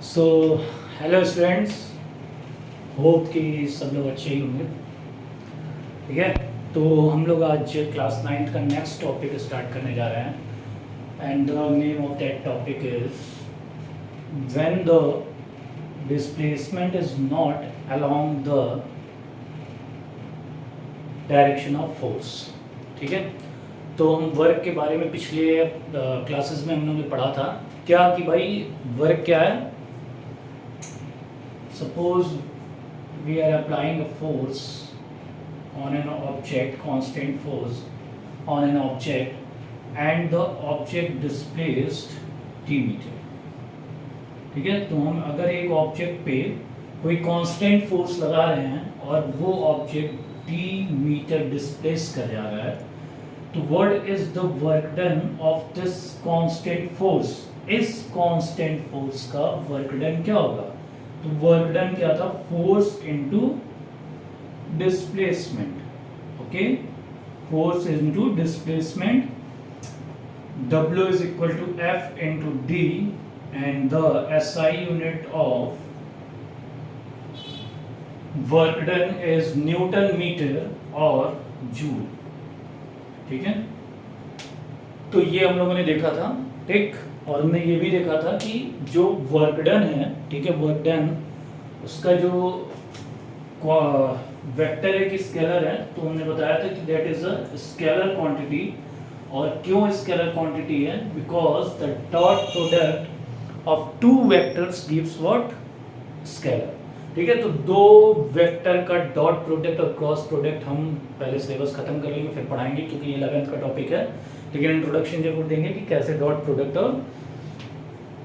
So hello students, hope कि सब लोग अच्छे ही होंगे। ठीक है, तो हम लोग आज क्लास नाइन्थ का नेक्स्ट टॉपिक स्टार्ट करने जा रहे हैं and the name of that topic is when the displacement is not along the direction of force. ठीक है, तो हम वर्क के बारे में पिछले क्लासेस में हम लोगों ने पढ़ा था क्या कि भाई वर्क क्या है। Suppose we are applying a force on an object, constant force on an object, and the object displaced d meter. ठीक है, तो हम अगर एक ऑब्जेक्ट पे कोई कांस्टेंट फोर्स लगा रहे हैं और वो ऑब्जेक्ट d मीटर डिस्प्लेस कर जा रहा है, तो what is the work done of this constant force. इस कांस्टेंट फोर्स का वर्क डन क्या होगा? तो वर्क डन क्या था? Force into displacement. Okay, force into displacement, W is equal to F into D and the SI unit of work done is Newton meter और joule. ठीक है, तो ये हम लोगों ने देखा था। ठीक, और हमने ये भी देखा था कि जो वर्क डन है, ठीक है, वर्क डन उसका जो वेक्टर है कि स्केलर है, तो हमने बताया था कि that is a scalar quantity. और क्यों स्केलर क्वांटिटी है? Because the dot product of two vectors gives what? Scalar. ठीक है, तो दो वेक्टर का डॉट प्रोडक्ट और क्रॉस प्रोडक्ट हम पहले सिलेबस खत्म कर लेंगे, फिर पढ़ाएंगे क्योंकि ये 11th का टॉपिक है। लेकिन इंट्रोडक्शन जरूर देंगे कि कैसे डॉट प्रोडक्ट और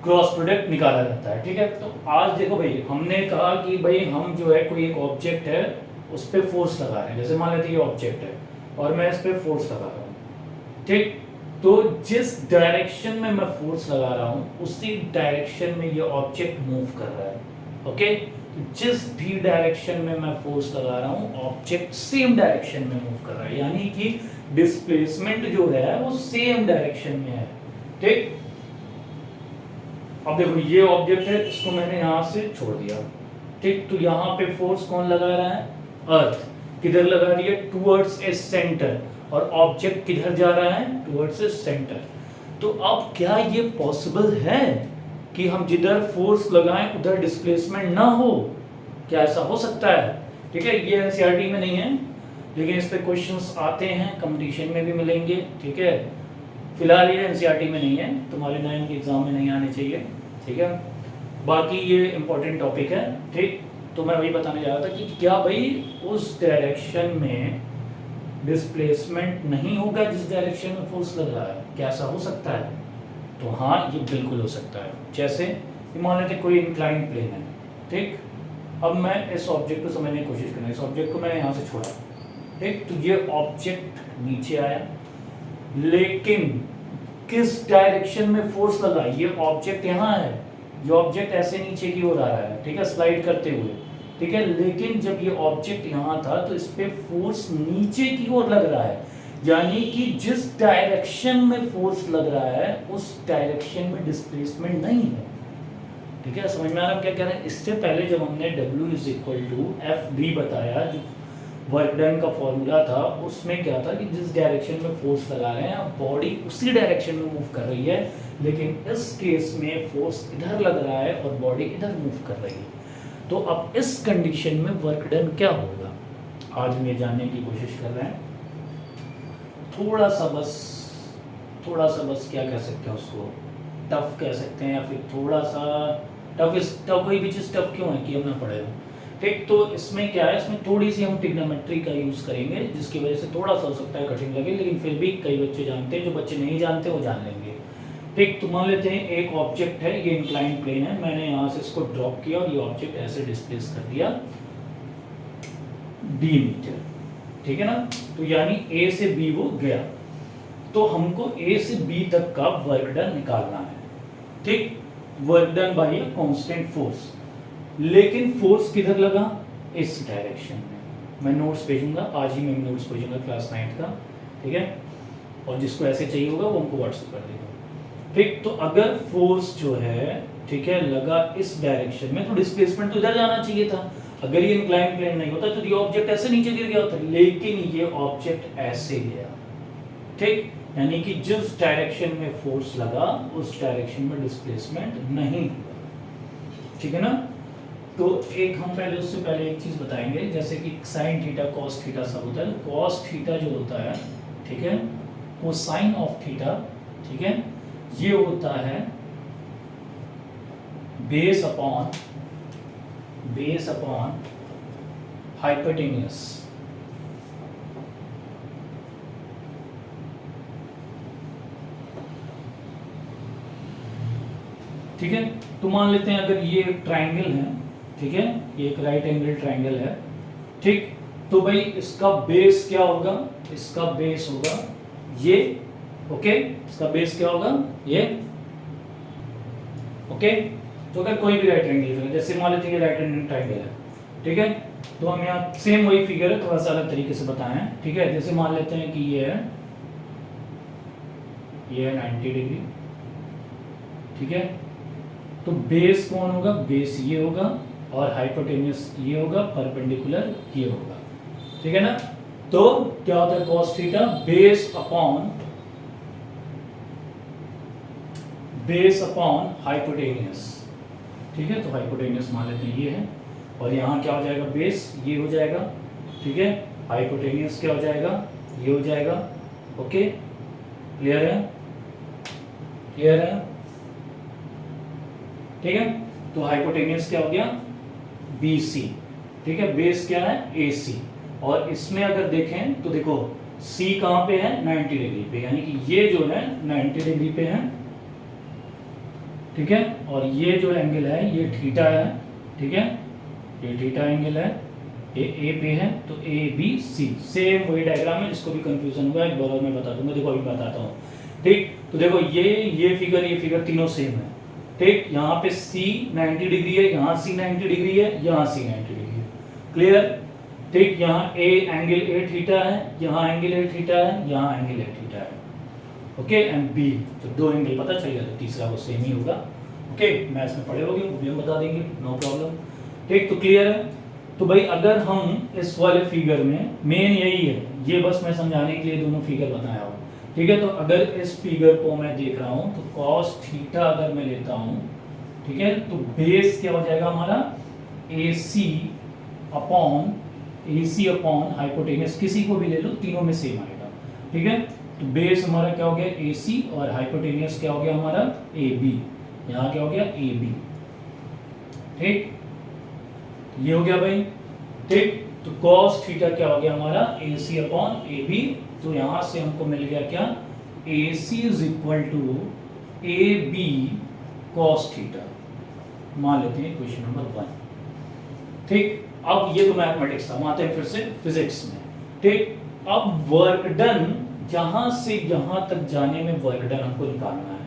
क्रॉस प्रोडक्ट निकाला जाता है। ठीक है, तो आज देखो भाई, हमने कहा कि भाई हम जो है कोई एक ऑब्जेक्ट है उस पर फोर्स लगा रहे हैं। जैसे मान लेते ये ऑब्जेक्ट है और मैं इस पर फोर्स लगा रहा हूँ। ठीक, तो जिस डायरेक्शन में मैं फोर्स लगा रहा हूँ उसी डायरेक्शन में ये ऑब्जेक्ट मूव कर रहा है। ओके, तो जिस भी डायरेक्शन में मैं फोर्स लगा रहा हूँ ऑब्जेक्ट सेम डायरेक्शन में मूव कर रहा है, यानी कि डिस्प्लेसमेंट जो है वो सेम डायरेक्शन में है। ठीक, अब देखो ये ऑब्जेक्ट है, इसको मैंने यहां से छोड़ दिया। ठीक, तो यहाँ पे फोर्स कौन लगा रहा है? अर्थ। किधर लगा रही है? Towards a centre. और ऑब्जेक्ट किधर जा रहा है? Towards a centre. तो अब क्या ये पॉसिबल है कि हम जिधर फोर्स लगाएं उधर डिस्प्लेसमेंट ना हो? क्या ऐसा हो सकता है? ठीक है, ये एनसीईआरटी में नहीं है, लेकिन इस पे क्वेश्चंस आते हैं, कंपटीशन में भी मिलेंगे। ठीक है, फिलहाल ये एनसीईआरटी में नहीं है, तुम्हारे 9 के एग्जाम में नहीं आने चाहिए। ठीक है, बाकी ये इंपॉर्टेंट टॉपिक है। ठीक, तो मैं वही बताने जा रहा था कि क्या भाई उस डायरेक्शन में डिस्प्लेसमेंट नहीं होगा जिस डायरेक्शन में फोर्स लग रहा है? क्या ऐसा हो सकता है? तो हाँ, ये बिल्कुल हो सकता है। जैसे मान लेते कोई इंक्लाइन प्लेन है। ठीक, अब मैं इस ऑब्जेक्ट को समझने की कोशिश करना, इस ऑब्जेक्ट को मैंने यहाँ से छोड़ा। ठीक, तो ये ऑब्जेक्ट नीचे आया, लेकिन किस डायरेक्शन में फोर्स लगा? ये ऑब्जेक्ट यहाँ है, ये ऑब्जेक्ट ऐसे नीचे की ओर आ रहा है। ठीक है, स्लाइड करते हुए। ठीक है, लेकिन जब ये ऑब्जेक्ट यहाँ था तो इस पे फोर्स नीचे की ओर लग रहा है, यानी कि जिस डायरेक्शन में फोर्स लग रहा है उस डायरेक्शन में डिस्प्लेसमेंट नहीं है। ठीक है, समझ में आ रहा है क्या कह रहे हैं? इससे पहले जब हमने W is equal to F D बताया, जो वर्क डन का फॉर्मूला था, उसमें क्या था कि जिस डायरेक्शन में फोर्स लगा रहे हैं बॉडी उसी डायरेक्शन में मूव कर रही है, लेकिन इस केस में फोर्स इधर लग रहा है और बॉडी इधर मूव कर रही है। तो अब इस कंडीशन में वर्क डन क्या होगा, आज हम ये जानने की कोशिश कर रहे हैं। थोड़ा सा बस क्या कह सकते हैं उसको, टफ कह सकते हैं, या फिर थोड़ा सा टफ। कोई भी चीज़ टफ क्यों है कि हम ना पढ़े हो। ठीक, तो इसमें क्या है, इसमें थोड़ी सी हम ट्रिग्नोमेट्री का यूज़ करेंगे, जिसकी वजह से थोड़ा सा हो सकता है कठिन लगे, लेकिन फिर भी कई बच्चे जानते हैं, जो बच्चे नहीं जानते वो जान लेंगे। ठीक, तो मान लेते हैं एक ऑब्जेक्ट है, ये इंक्लाइन प्लेन है, मैंने यहाँ से इसको ड्रॉप किया और ये ऑब्जेक्ट ऐसे डिस्प्लेस कर दिया d मीटर। ठीक है ना, तो यानी A से B वो गया, तो हमको A से B तक का वर्क डन निकालना है। ठीक, work done bye a constant force, लेकिन फोर्स किधर लगा? इस डायरेक्शन में। मैं नोट्स भेजूंगा, आज ही मैं नोट्स भेजूंगा क्लास 9 का। ठीक है, और जिसको ऐसे चाहिए होगा वो हमको व्हाट्सएप कर देगा। ठीक, तो अगर फोर्स जो है, ठीक है, लगा इस डायरेक्शन में तो डिस्प्लेसमेंट तो इधर जाना चाहिए था। अगर ये इंक्लाइन प्लेन नहीं होता तो ये ऑब्जेक्ट ऐसे नीचे गिर गया होता, लेकिन ये ऑब्जेक्ट ऐसे गया। ठीक, यानी कि जिस डायरेक्शन में फोर्स लगा उस डायरेक्शन में डिस्प्लेसमेंट नहीं हुआ। ठीक है ना। तो एक हम पहले उससे पहले एक चीज बताएंगे, जैसे कि साइन थीटा कॉस थीटा सब होता है। तो कॉस थीटा जो होता है, ठीक है, वो साइन ऑफ थीटा, ठीक है, ये होता है बेस अपॉन हाइपोटेन्यूस। ठीक है, तो मान लेते हैं अगर ये एक ट्राइंगल है, ठीक है, ये एक राइट एंगल ट्राइंगल है। ठीक, तो भाई इसका बेस क्या होगा, इसका बेस होगा ये। ओके, इसका बेस क्या होगा, ये। ओके, तो अगर कोई भी राइट एंगल, जैसे मान लेते हैं राइट एंगल ट्राइंगल है, ठीक है, तो हम यहाँ सेम वही फिगर है, थोड़ा सा अलग तरीके से बताएं। ठीक है, जैसे मान लेते हैं कि ये है 90 डिग्री। ठीक है, तो बेस कौन होगा, बेस ये होगा और हाइपोटेन्यूस ये होगा, परपेंडिकुलर ये होगा। ठीक है ना। तो क्या होता है cos theta base upon hypotenuse. ठीक है, तो हाइपोटेन्यूस मान लेते हैं ये है, और यहाँ क्या हो जाएगा, बेस ये हो जाएगा। ठीक है, हाइपोटेन्यूस क्या हो जाएगा, ये हो जाएगा। ओके, क्लियर है, क्लियर है। ठीक है, तो हाइपोटेन्यूस क्या हो गया, BC। ठीक है, बेस क्या है, AC। और इसमें अगर देखें तो देखो C कहां पे है, 90 डिग्री पे, यानी कि ये जो है 90 डिग्री पे है। ठीक है, और ये जो एंगल है ये थीटा है। ठीक है, ये थीटा एंगल है, ये A पे है, तो ABC सेम वही डायग्राम है। जिसको भी कंफ्यूजन हुआ एक बार और मैं बता दूंगा, देखो अभी बताता हूँ। ठीक, तो देखो ये फिगर तीनों सेम है। ठीक, यहाँ पे C 90 डिग्री है, यहाँ C 90 डिग्री है, यहाँ C 90 डिग्री है। क्लियर। ठीक, यहाँ एंगल A थीटा है, यहाँ एंगल A थीटा है, यहाँ एंगल A थीटा है। ओके, एंड B, तो दो एंगल पता चल गया, तो तीसरा वो सेम ही होगा। ओके, मैथ्स में पढ़े होगे, वो भी हम बता देंगे, नो प्रॉब्लम। ठीक, तो क्लियर है। तो भाई अगर हम इस वाले फिगर में, मेन यही है, ये बस मैं समझाने के लिए दोनों फिगर बनाया हूँ। ठीक है, तो अगर इस फिगर को मैं देख रहा हूँ तो cos थीटा अगर मैं लेता हूँ, ठीक है, तो बेस क्या हो जाएगा हमारा, AC अपॉन हाइपोटेन्यूस, किसी को भी ले लो, तीनों में सेम आएगा। ठीक है, तो बेस हमारा क्या हो गया, AC, और हाइपोटेन्यूस क्या हो गया हमारा, AB। यहाँ क्या हो गया, AB। ठीक, ये हो गया भाई। ठीक, तो cos थीटा क्या हो गया हमारा, AC अपॉन AB। तो यहां से हमको मिल गया क्या, AC is equal to AB cos theta. मान लेते हैं क्वेश्चन नंबर 1। ठीक, अब ये तो मैथमेटिक्स था, आते हैं फिर से फिजिक्स में। ठीक, अब वर्क डन, जहां से यहां तक जाने में वर्क डन हमको निकालना है।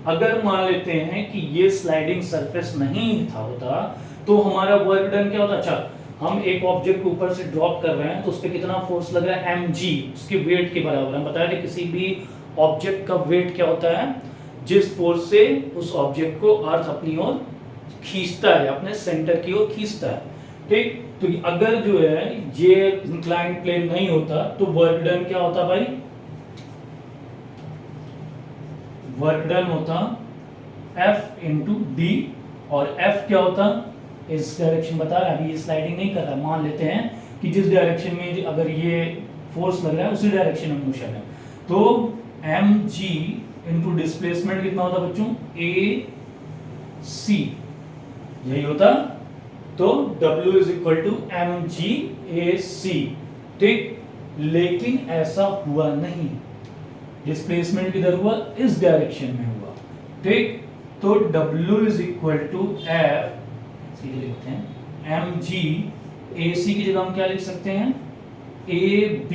अगर मान लेते हैं कि ये स्लाइडिंग सरफेस नहीं था होता तो हमारा वर्क डन क्या होता। अच्छा, हम एक ऑब्जेक्ट को ऊपर से ड्रॉप कर रहे हैं तो उस पर कितना फोर्स लग रहा है, mg, उसके वेट के बराबर। हम बताया था किसी भी ऑब्जेक्ट का वेट क्या होता है, जिस फोर्स से उस ऑब्जेक्ट को अर्थ अपनी ओर खींचता है, अपने सेंटर की ओर खींचता है। ठीक, तो अगर जो है ये इंक्लाइंड प्लेन नहीं होता तो वर्क डन क्या होता भाई, वर्क डन होता F इंटू डी, और F क्या होता, इस डायरेक्शन बता रहा है, अभी ये स्लाइडिंग नहीं कर रहा, मान लेते हैं कि जिस डायरेक्शन में अगर ये फोर्स लग रहा है उसी डायरेक्शन में मोशन है, तो mg इंटू डिस्प्लेसमेंट कितना होता बच्चों, AC, यही होता। तो W is equal to mg AC। ठीक, लेकिन ऐसा हुआ नहीं, डिस्प्लेसमेंट किधर हुआ, इस डायरेक्शन में हुआ। ठीक, तो W is equal to F, सीधे लिखते हैं mg AC की जगह हम क्या लिख सकते हैं, AB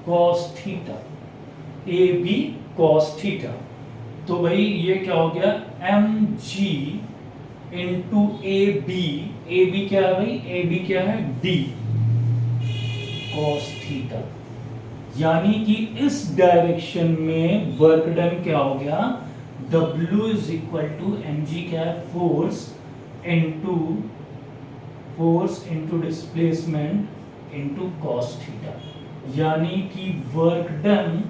cos theta, AB cos theta. तो भाई ये क्या हो गया, mg इंटू AB क्या है भाई, AB क्या है, D cos थीटा। यानी कि इस डायरेक्शन में वर्क डन क्या हो गया, W is equal to mg क्या है, force into displacement into cos theta. यानी कि work done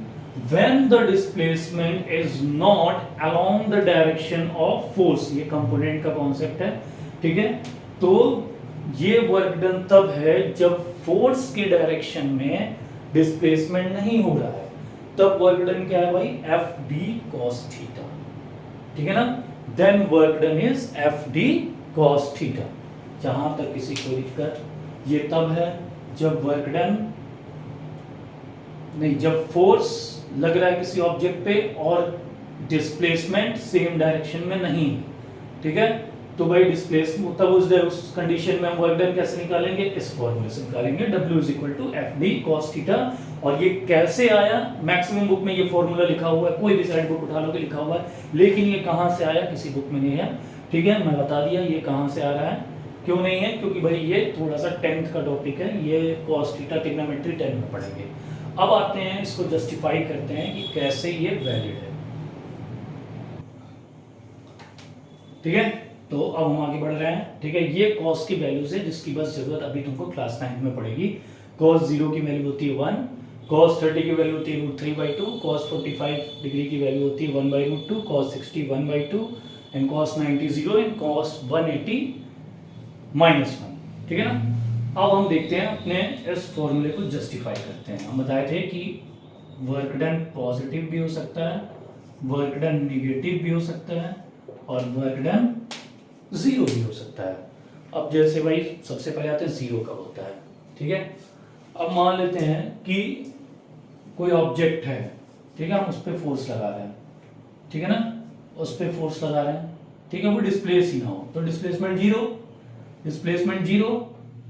when the displacement is not along the direction of force, ये कंपोनेंट का कॉन्सेप्ट है, ठीक है। तो ये वर्क डन तब है जब फोर्स के डायरेक्शन में डिस्प्लेसमेंट नहीं हो रहा है, तब वर्क डन क्या है भाई, एफ डी कॉस थीटा, ठीक है ना। Then work done is F D cos theta. जहां तक किसी को दिक्कत, ये तब है जब वर्क डन नहीं, जब फोर्स लग रहा है किसी ऑब्जेक्ट पे और डिस्प्लेसमेंट सेम डायरेक्शन में नहीं, ठीक है। तो भाई डिस्प्लेसमेंट तब उस कंडीशन में हम वर्क डन कैसे निकालेंगे, इस फॉर्मूले से निकालेंगे, W is equal to F D cos theta. और ये कैसे आया, मैक्सिमम बुक में ये फॉर्मूला लिखा हुआ है, कोई भी साइड बुक उठा लोगे लिखा हुआ है, लेकिन ये कहां से आया किसी बुक में नहीं है, ठीक है। मैं बता दिया ये कहां से आ रहा है, क्यों नहीं है, क्योंकि भाई ये थोड़ा सा 10th का टॉपिक है, ये कॉस थीटा ट्रिग्नोमेट्री 10 में पढ़ेंगे। अब आते हैं इसको जस्टिफाई करते हैं कि कैसे ये वैलिड है, ठीक है। तो अब हम आगे बढ़ रहे हैं, ठीक है। ये कॉस की वैल्यूज है जिसकी बस जरूरत अभी तुमको क्लास 9 में पड़ेगी। कॉस 0 की वैल्यू होती है 1, कॉस 30 की वैल्यू होती है √3/2, कॉस 45 डिग्री की वैल्यू होती है 1/√2, cos 60 1/2 and cos 90 0 and cos 180 -1, ठीक है ना। अब हम देखते हैं अपने इस फॉर्मूले को जस्टिफाई करते हैं। हम बताए थे कि वर्क डन पॉजिटिव भी हो सकता है, वर्क डन निगेटिव भी हो सकता है और वर्क डन 0 भी हो सकता है। अब जैसे भाई सबसे पहले आते हैं 0 कब होता है, ठीक है। अब मान लेते हैं कि कोई ऑब्जेक्ट है, ठीक है, हम उस पर फोर्स लगा रहे हैं, ठीक है ना, उस पर फोर्स लगा रहे हैं, ठीक है, वो डिस्प्लेस ही ना हो, तो डिस्प्लेसमेंट 0, डिस्प्लेसमेंट 0,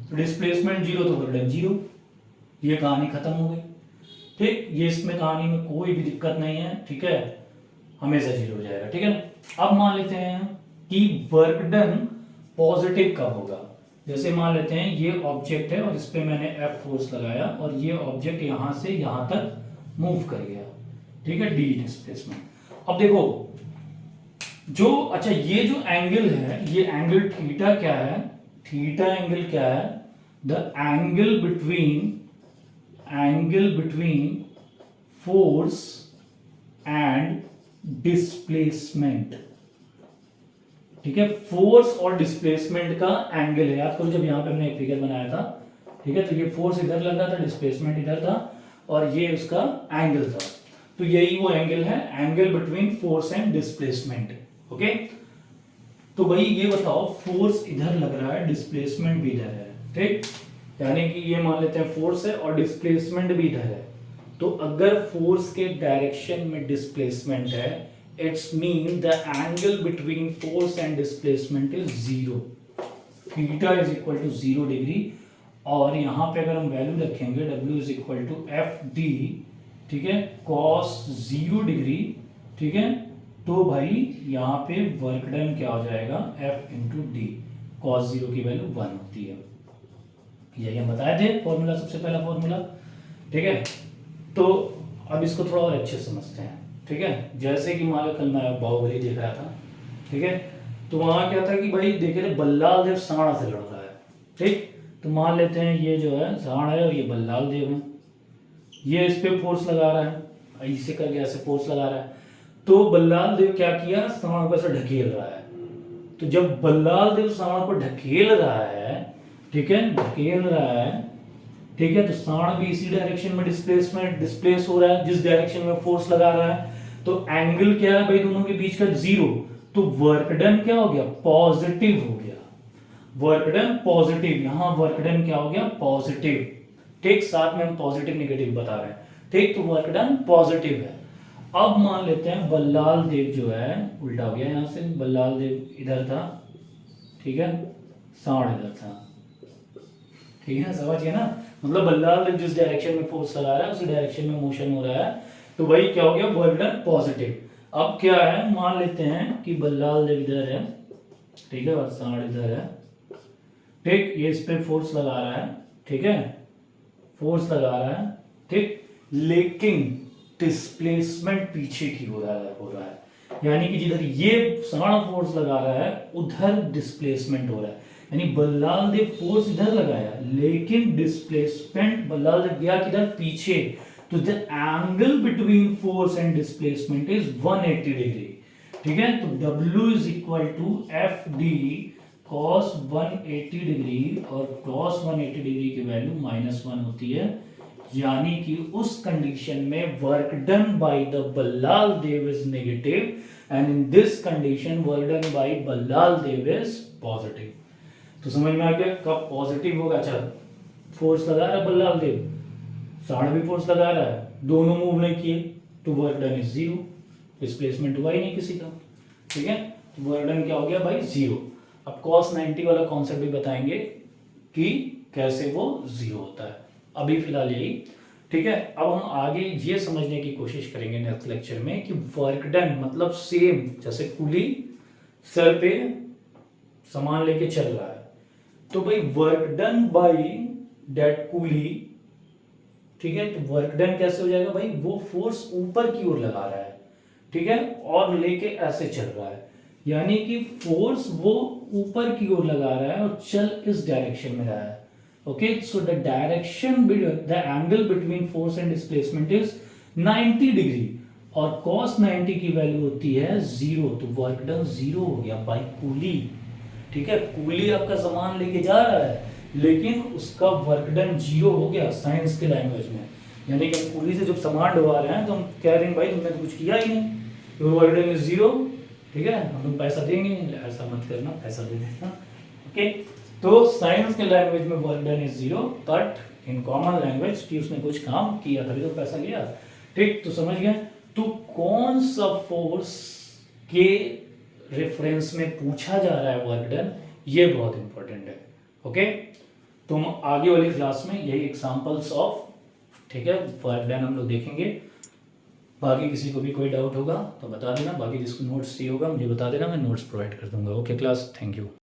तो डिस्प्लेसमेंट 0 तो वर्क डन 0, ये कहानी खत्म हो गई, ठीक। ये इसमें कहानी में कोई भी दिक्कत नहीं है, ठीक है, हमेशा 0 हो जाएगा, ठीक है ना। अब मान लेते हैं कि वर्क डन पॉजिटिव कब होगा, जैसे मान लेते हैं ये ऑब्जेक्ट है और इस पे मैंने F फोर्स लगाया और ये ऑब्जेक्ट यहां से यहां तक मूव कर गया, ठीक है, डी डिस्प्लेसमेंट। अब देखो जो, अच्छा ये जो एंगल है, ये एंगल थीटा क्या है, थीटा एंगल क्या है, the angle between force and displacement, ठीक है। फोर्स और डिस्प्लेसमेंट का एंगल है, याद करो जब यहां पे हमने एक फिगर बनाया था, ठीक है, तो ये फोर्स इधर लगा था, डिस्प्लेसमेंट इधर था और ये उसका एंगल था, तो यही वो एंगल है, angle between force and displacement, okay. तो भाई ये बताओ, फोर्स इधर लग रहा है, डिस्प्लेसमेंट भी इधर है, ठीक, यानी कि ये मान लेते हैं फोर्स है और डिस्प्लेसमेंट भी इधर है, तो अगर फोर्स के डायरेक्शन में डिस्प्लेसमेंट है, it's mean the angle between force and displacement is 0, theta is equal to 0 degree. और यहां पे अगर हम वैल्यू रखेंगे W is equal to F D, ठीक है, कॉस 0 डिग्री, ठीक है, तो भाई यहाँ पे वर्क डन क्या हो जाएगा, F इंटू डी, कॉस 0 की वैल्यू 1 होती है, यही हम बताए थे फॉर्मूला, सबसे पहला फॉर्मूला, ठीक है। तो अब इसको थोड़ा और अच्छे से समझते हैं, ठीक है। जैसे कि मान लो कल मैं बाहुबली देख रहा था, ठीक है, तो वहां क्या था कि भाई देखे थे बल्लाल देव सांड से लड़ रहा है, ठीक, तो मान लेते हैं ये जो है सांड है और ये बल्लाल देव है, ये इस पे फोर्स लगा रहा है, ऐसे करके ऐसे फोर्स लगा रहा है, तो बल्लाल देव क्या किया, सांड को ऐसे ढकेल रहा है, तो जब बल्लाल देव सांड को ढकेल रहा है, ठीक है, ढकेल रहा है, ठीक है, तो सांड भी इसी डायरेक्शन में डिस्प्लेस हो रहा है जिस डायरेक्शन में फोर्स लगा रहा है, तो एंगल क्या है भाई दोनों के बीच का 0, तो वर्क डन क्या हो गया, पॉजिटिव हो गया, वर्क डन पॉजिटिव, यहां वर्क डन क्या हो गया, पॉजिटिव, ठीक, साथ में हम पॉजिटिव नेगेटिव बता रहे हैं, ठीक, तो वर्क डन पॉजिटिव है। अब मान लेते हैं बल्लाल देव जो है उल्टा हो गया, यहां से बल्लाल देव इधर था, ठीक है, सांड इधर था, ठीक है, समझ गए ना, मतलब बल्लाल देव जिस डायरेक्शन में फोर्स लगा रहा है उसी डायरेक्शन में मोशन हो रहा है, तो भाई क्या हो गया, वर्क डन पॉजिटिव। अब क्या है, मान लेते हैं कि बल्लाल देव इधर है, ठीक है, और सांड इधर है, ठीक, ये इस पे फोर्स लगा रहा है, ठीक है, फोर्स लगा रहा है, ठीक, लेकिन डिस्प्लेसमेंट पीछे की हो रहा है। यानी कि जिधर ये समान फोर्स लगा रहा है उधर डिस्प्लेसमेंट हो रहा है। यानी बल्लाल देव फोर्स इधर लगाया लेकिन डिस्प्लेसमेंट बल्लाल देव गया किधर, पीछे। तो the angle between force and displacement is 180 degree. ठीक है, तो W is equal to F D cos 180 degree, और cos 180 डिग्री की वैल्यू -1 होती है। यानी कि उस कंडीशन में work done by the Ballal Dev is negative and in this condition work done by Ballal Dev is positive. तो समझ में आ गया कब पॉजिटिव होगा। अच्छा, फोर्स लगा रहा है बल्लाल देव, साढ़ भी फोर्स लगा रहा है, दोनों मूव नहीं किए, तो वर्क डन इज 0, डिस्प्लेसमेंट हुआ ही नहीं किसी का। ठीक है, तो वर्क डन क्या हो गया भाई, 0। अब cos 90 वाला कॉन्सेप्ट भी बताएंगे कि कैसे वो 0 होता है। अभी फिलहाल यही। ठीक है, अब हम आगे ये समझने की कोशिश करेंगे नेक्स्ट लेक्चर में कि वर्क डन मतलब सेम, जैसे कुली सर पे सामान लेके चल रहा है, तो भाई वर्क डन बाय दैट कुली। ठीक है, तो वर्क डन कैसे हो जाएगा भाई, वो फोर्स ऊपर की ओर लगा रहा है, ठीक है, और लेके ऐसे चल रहा है। यानी कि फोर्स वो ऊपर की ओर लगा रहा है और चल इस डायरेक्शन में रहा है। Okay, so the direction, the angle between force and displacement is 90 degree, और cos 90 की वैल्यू होती है 0, तो वर्क डन 0 हो गया बाय कूली। ठीक है, कूली आपका सामान लेके जा रहा है लेकिन उसका वर्क डन 0 हो गया साइंस के लैंग्वेज में। यानी कि कूली से जब सामान ढवा रहे हैं तो हम कह रहे हैं भाई तुमने तो कुछ किया ही नहीं, योर वर्क डन इज 0। ठीक है, हम लोग पैसा देंगे, ऐसा मत करना, पैसा दे देना। ओके, तो साइंस के लैंग्वेज में work done is 0, but in common language कि उसने कुछ काम किया तभी तो पैसा लिया। ठीक, तो समझ गए। तो कौन सा फोर्स के रेफरेंस में पूछा जा रहा है वर्क डन, ये बहुत इंपॉर्टेंट है। ओके, तो हम आगे वाली क्लास में यही एग्जांपल्स ऑफ, ठीक है, वर्क डन हम लोग देखेंगे। बाकी किसी को भी कोई डाउट होगा तो बता देना, बाकी जिसको नोट्स चाहिए होगा मुझे बता देना, मैं नोट्स प्रोवाइड कर दूंगा। Okay class, thank you.